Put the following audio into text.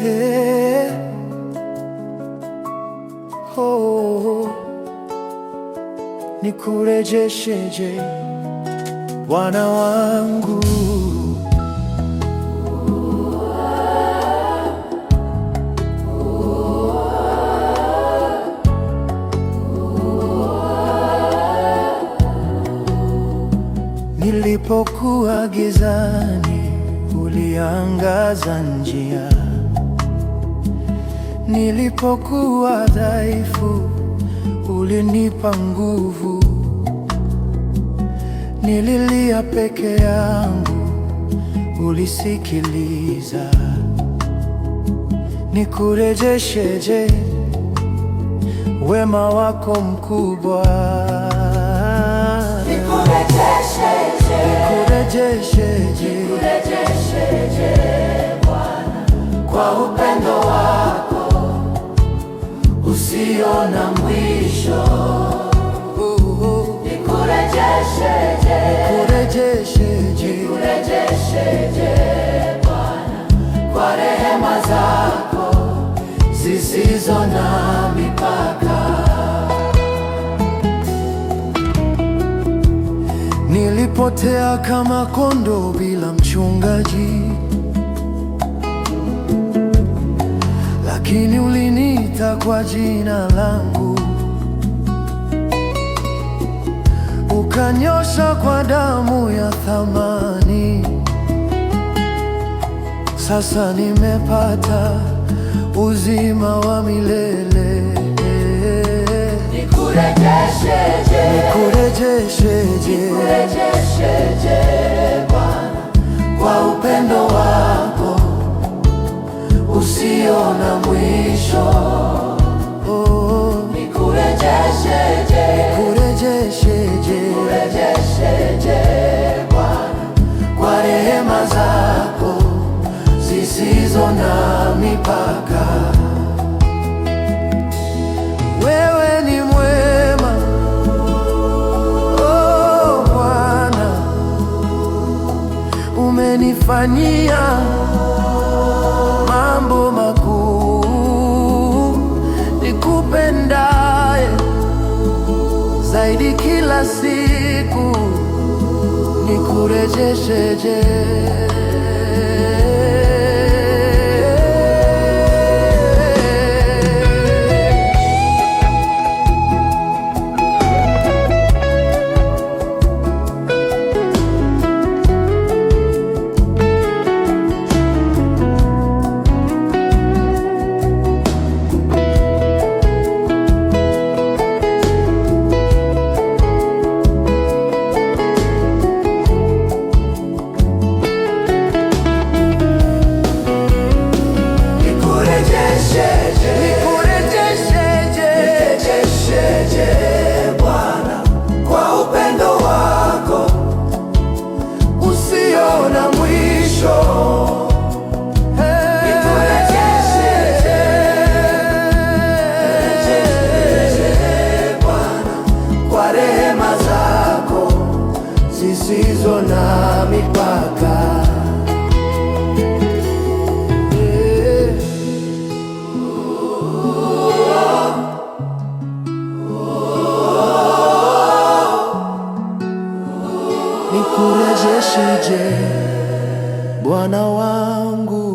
Hey, oh, nikurejesheje Bwana wangu? Nilipokuwa gizani, uliangaza njia. Nilipokuwa dhaifu, ulinipa nguvu. Nililia peke yangu, ulisikiliza. Nikurejesheje wema wako mkubwa? Nikurejesheje Bwana, kwa upendo wako usio na mwisho. Nikurejesheje Bwana, kwa rehema zako zisizo na mipaka. Nilipotea kama kondoo bila mchungaji, lakini uliniita kwa jina langu. Ukanyosha kwa damu ya thamani. Sasa nimepata uzima wa milele. Nikurejesheje Bwana, kwa upendo wako usio na mwisho. Nikurejesheje Bwana, kwa rehema zako zisizo na mipaka. Wewe ni mwema, oh Bwana, umenifanyia mambo makuu. Nikupendaye zaidi kila siku, nikurejesheje? Bwana, kwa upendo wako usio na mwisho. Nikurejesheje Bwana, kwa rehema zako zisizo na mipaka. Nikurejesheje Bwana wangu?